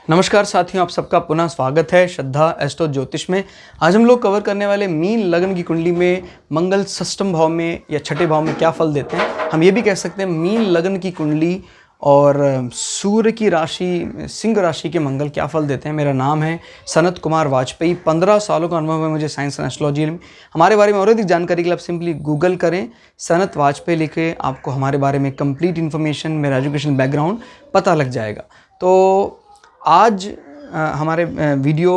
नमस्कार साथियों, आप सबका पुनः स्वागत है श्रद्धा एस्ट्रो ज्योतिष में। आज हम लोग कवर करने वाले मीन लग्न की कुंडली में मंगल षष्ठम भाव में या छठे भाव में क्या फल देते हैं। हम ये भी कह सकते हैं मीन लग्न की कुंडली और सूर्य की राशि सिंह राशि के मंगल क्या फल देते हैं। मेरा नाम है सनत कुमार वाजपेयी। 15 सालों का अनुभव है मुझे साइंस एंड एस्ट्रोलॉजी में। हमारे बारे में और अधिक जानकारी के लिए आप सिंपली गूगल करें, सनत वाजपेयी लिखे, आपको हमारे बारे में कंप्लीट इन्फॉर्मेशन, मेरा एजुकेशन बैकग्राउंड पता लग जाएगा। तो आज हमारे वीडियो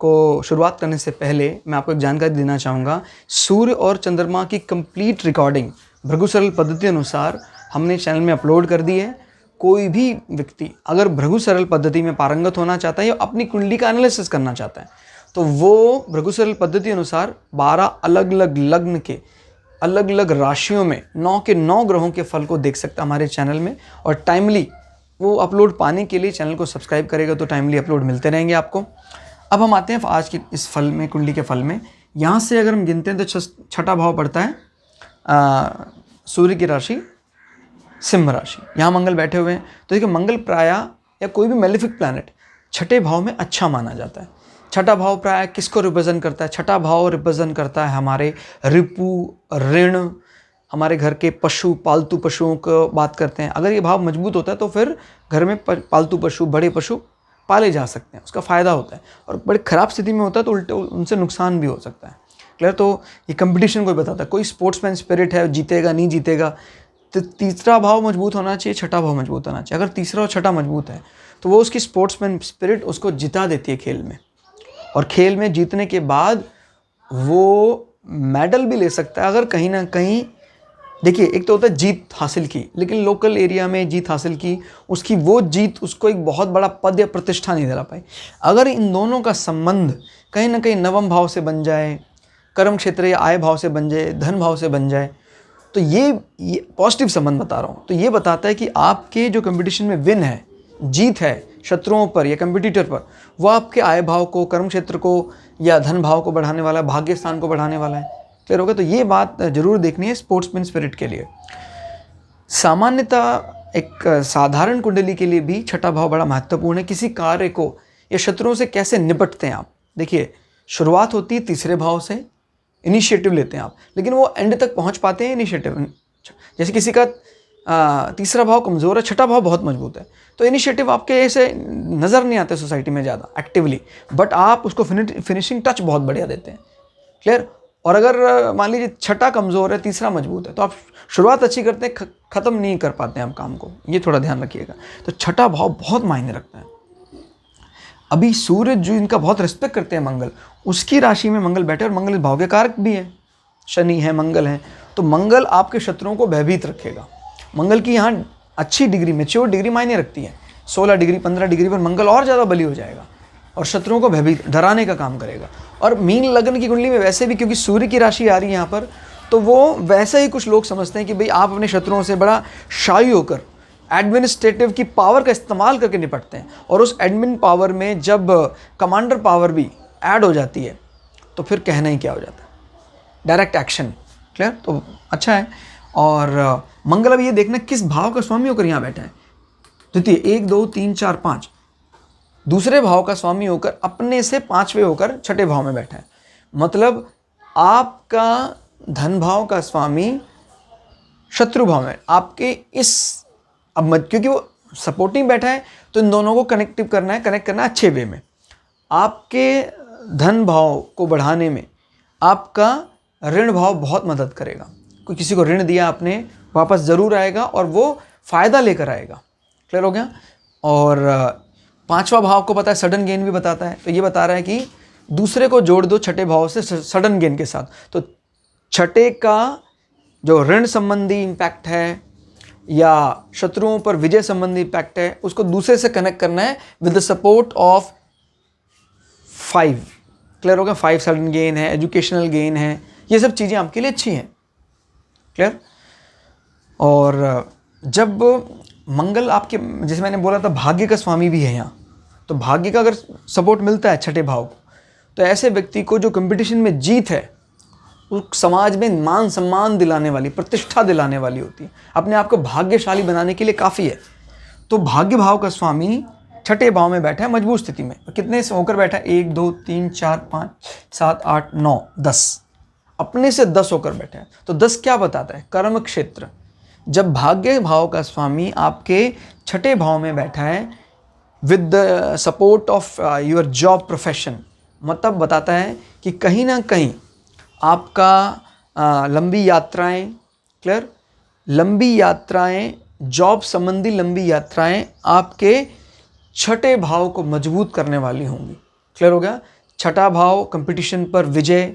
को शुरुआत करने से पहले मैं आपको एक जानकारी देना चाहूँगा। सूर्य और चंद्रमा की कंप्लीट रिकॉर्डिंग भृगु सरल पद्धति अनुसार हमने चैनल में अपलोड कर दी है। कोई भी व्यक्ति अगर भृगु सरल पद्धति में पारंगत होना चाहता है या अपनी कुंडली का एनालिसिस करना चाहता है तो वो भृगु सरल पद्धति अनुसार 12 अलग अलग लग्न के अलग अलग राशियों में 9 के 9 ग्रहों के फल को देख सकता है हमारे चैनल में। और टाइमली वो अपलोड पाने के लिए चैनल को सब्सक्राइब करेगा तो टाइमली अपलोड मिलते रहेंगे आपको। अब हम आते हैं आज के इस फल में, कुंडली के फल में। यहाँ से अगर हम गिनते हैं तो छठा भाव पड़ता है सूर्य की राशि सिंह राशि। यहाँ मंगल बैठे हुए हैं तो देखिए मंगल प्राय या कोई भी मेलेफिक प्लैनेट छठे भाव में अच्छा माना जाता है। छठा भाव प्राय किसको रिप्रेजेंट करता है? छठा भाव रिप्रेजेंट करता है हमारे रिपु, ऋण, हमारे घर के पशु, पालतू पशुओं को बात करते हैं। अगर ये भाव मजबूत होता है तो फिर घर में पालतू पशु, बड़े पशु पाले जा सकते हैं, उसका फ़ायदा होता है। और बड़े ख़राब स्थिति में होता है तो उल्टे उनसे नुकसान भी हो सकता है। क्लियर? तो ये कंपटीशन कोई बताता है, कोई स्पोर्ट्समैन स्पिरिट है, जीतेगा नहीं जीतेगा। तो तीसरा भाव मजबूत होना चाहिए, छठा भाव मजबूत होना चाहिए। अगर तीसरा और छठा मजबूत है तो वो उसकी स्पोर्ट्समैन स्पिरिट उसको जिता देती है खेल में। और खेल में जीतने के बाद वो मेडल भी ले सकता है अगर कहीं ना कहीं। देखिए, एक तो होता है जीत हासिल की, लेकिन लोकल एरिया में जीत हासिल की, उसकी वो जीत उसको एक बहुत बड़ा पद या प्रतिष्ठा नहीं दिला पाई। अगर इन दोनों का संबंध कहीं ना कहीं नवम भाव से बन जाए, कर्म क्षेत्र या आय भाव से बन जाए, धन भाव से बन जाए, तो ये पॉजिटिव संबंध बता रहा हूँ। तो ये बताता है कि आपके जो कंपटीशन में विन है, जीत है शत्रुओं पर या कंपटीटर पर, वो आपके आय भाव को, कर्म क्षेत्र को या धन भाव को बढ़ाने वाला है, भाग्य स्थान को बढ़ाने वाला है। क्लियर होगा? तो ये बात जरूर देखनी है स्पोर्ट्समैन स्पिरिट के लिए। सामान्यतः एक साधारण कुंडली के लिए भी छठा भाव बड़ा महत्वपूर्ण है। किसी कार्य को या शत्रुओं से कैसे निपटते हैं आप। देखिए, शुरुआत होती है तीसरे भाव से, इनिशिएटिव लेते हैं आप, लेकिन वो एंड तक पहुंच पाते हैं इनिशिएटिव। जैसे किसी का तीसरा भाव कमज़ोर है, छठा भाव बहुत मजबूत है, तो इनिशिएटिव आपके ऐसे नज़र नहीं आते सोसाइटी में ज़्यादा एक्टिवली, बट आप उसको फिनिशिंग टच बहुत बढ़िया देते हैं। क्लियर? और अगर मान लीजिए छठा कमज़ोर है, तीसरा मजबूत है, तो आप शुरुआत अच्छी करते हैं, ख़त्म नहीं कर पाते हैं आप काम को। ये थोड़ा ध्यान रखिएगा। तो छठा भाव बहुत मायने रखता है। अभी सूर्य जो इनका बहुत रिस्पेक्ट करते हैं मंगल, उसकी राशि में मंगल बैठे, और मंगल भाव के कारक भी है, शनि है, मंगल है। तो मंगल आपके शत्रुओं को भयभीत रखेगा। मंगल की यहाँ अच्छी डिग्री, मैच्योर डिग्री मायने रखती है। 16 डिग्री 15 डिग्री पर मंगल और ज़्यादा बली हो जाएगा और शत्रुओं को भयभीत डराने का काम करेगा। और मीन लग्न की कुंडली में वैसे भी क्योंकि सूर्य की राशि आ रही है यहाँ पर, तो वो वैसे ही कुछ लोग समझते हैं कि भाई आप अपने शत्रुओं से बड़ा शाई होकर एडमिनिस्ट्रेटिव की पावर का इस्तेमाल करके निपटते हैं। और उस एडमिन पावर में जब कमांडर पावर भी ऐड हो जाती है तो फिर कहना ही क्या हो जाता है, डायरेक्ट एक्शन। क्लियर? तो अच्छा है। और मंगल, अब ये देखना किस भाव का स्वामी होकर यहाँ बैठा है। द्वितीय 1 2 3 4 5 दूसरे भाव का स्वामी होकर अपने से 5वें होकर छठे भाव में बैठा है। मतलब आपका धन भाव का स्वामी शत्रु भाव में, आपके इस क्योंकि वो सपोर्टिंग बैठा है तो इन दोनों को कनेक्ट करना है अच्छे वे में। आपके धन भाव को बढ़ाने में आपका ऋण भाव बहुत मदद करेगा। कोई किसी को ऋण दिया आपने, वापस ज़रूर आएगा और वो फ़ायदा लेकर आएगा। क्लियर हो गया? और 5वां भाव को पता है सडन गेन भी बताता है, तो ये बता रहा है कि दूसरे को जोड़ दो छठे भाव से सडन गेन के साथ। तो छठे का जो ऋण संबंधी इम्पैक्ट है या शत्रुओं पर विजय संबंधी इम्पैक्ट है, उसको दूसरे से कनेक्ट करना है with the support of 5। Clear होगा? 5 सडन गेन है, एजुकेशनल गेन है, ये सब चीज़ें आपके लिए अच्छी हैं। क्लियर? और जब मंगल आपके, जैसे मैंने बोला था, भाग्य का स्वामी भी है यहाँ, तो भाग्य का अगर सपोर्ट मिलता है छठे भाव को, तो ऐसे व्यक्ति को जो कंपटीशन में जीत है उस समाज में मान सम्मान दिलाने वाली, प्रतिष्ठा दिलाने वाली होती है, अपने आप को भाग्यशाली बनाने के लिए काफ़ी है। तो भाग्य भाव का स्वामी छठे भाव में बैठा है मजबूत स्थिति में। कितने से होकर बैठा है? 1 2 3 4 5 7 8 9 10, अपने से 10 होकर बैठा है। तो 10 क्या बताता है? कर्म क्षेत्र। जब भाग्य भाव का स्वामी आपके छठे भाव में बैठा है with the support of your job profession, मतलब बताता है कि कहीं ना कहीं आपका लंबी यात्राएं, क्लियर, लंबी यात्राएं, जॉब संबंधी लंबी यात्राएं आपके छठे भाव को मजबूत करने वाली होंगी। क्लियर हो गया? छठा भाव कंपटीशन पर विजय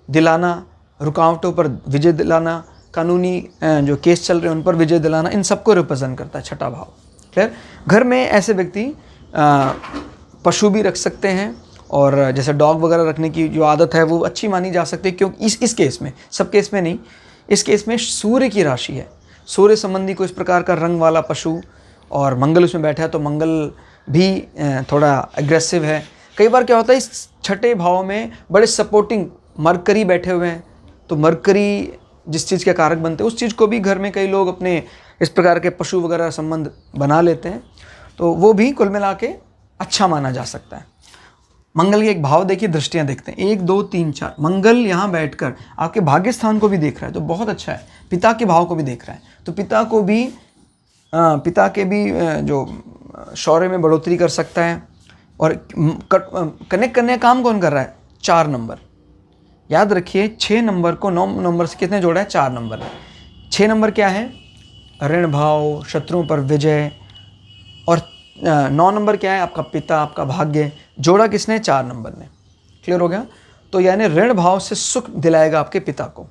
दिलाना, रुकावटों पर विजय दिलाना, कानूनी जो केस चल रहे हैं उन पर विजय दिलाना, इन सबको रिप्रेजेंट करता है छठा भाव। क्लियर? घर में ऐसे व्यक्ति पशु भी रख सकते हैं, और जैसे डॉग वगैरह रखने की जो आदत है वो अच्छी मानी जा सकती है, क्योंकि इस केस में, सब केस में नहीं, इस केस में सूर्य की राशि है, सूर्य संबंधी कोई इस प्रकार का रंग वाला पशु, और मंगल उसमें बैठा है तो मंगल भी थोड़ा एग्रेसिव है। कई बार क्या होता है इस छठे भाव में बड़े सपोर्टिंग मरकरी बैठे हुए हैं, तो मरकरी जिस चीज़ के कारक बनते हैं उस चीज़ को भी घर में कई लोग अपने इस प्रकार के पशु वगैरह संबंध बना लेते हैं, तो वो भी कुल मिला के अच्छा माना जा सकता है। मंगल की एक भाव देखिए, दृष्टियां देखते हैं, 1 2 3 4। मंगल यहाँ बैठकर आपके भाग्य स्थान को भी देख रहा है, तो बहुत अच्छा है। पिता के भाव को भी देख रहा है, तो पिता के भी जो शौर्य में बढ़ोतरी कर सकता है। और कनेक्ट करने का काम कौन कर रहा है? 4 नंबर। याद रखिए 6 नंबर को 9 नंबर से कितने जोड़ा है? 4 नंबर। 6 नंबर क्या है? ऋण भाव, शत्रुओं पर विजय। और 9 नंबर क्या है? आपका पिता, आपका भाग्य। जोड़ा किसने? 4 नंबर ने। क्लियर हो गया? तो यानी ऋण भाव से सुख दिलाएगा आपके पिता को।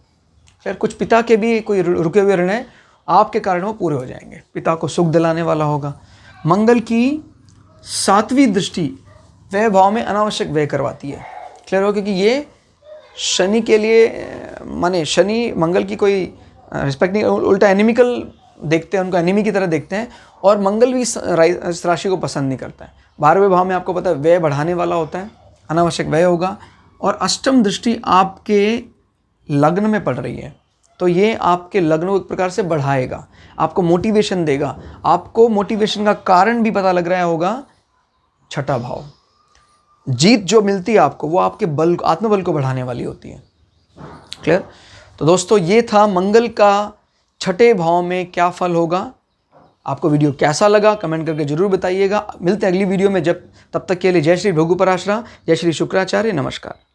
खैर कुछ पिता के भी कोई रुके हुए ऋण है, आपके कारण वो पूरे हो जाएंगे, पिता को सुख दिलाने वाला होगा। मंगल की 7वीं दृष्टि व्यय भाव में अनावश्यक व्यय करवाती है। क्लियर हो? क्योंकि ये शनि के लिए, माने शनि मंगल की कोई रिस्पेक्ट नहीं, उल्टा एनिमिकल देखते हैं, उनको एनिमी की तरह देखते हैं। और मंगल भी इस राशि को पसंद नहीं करता है। 12वें भाव में आपको पता है व्यय बढ़ाने वाला होता है, अनावश्यक व्यय होगा। और अष्टम दृष्टि आपके लग्न में पड़ रही है, तो ये आपके लग्न को एक प्रकार से बढ़ाएगा, आपको मोटिवेशन देगा। आपको मोटिवेशन का कारण भी पता लग रहा होगा, छठा भाव। जीत जो मिलती है आपको, वो आपके बल, आत्मबल को बढ़ाने वाली होती है। क्लियर? तो दोस्तों ये था मंगल का छठे भाव में क्या फल होगा। आपको वीडियो कैसा लगा कमेंट करके जरूर बताइएगा। मिलते हैं अगली वीडियो में, तब तक के लिए जय श्री भृगु पराशरा, जय श्री शुक्राचार्य, नमस्कार।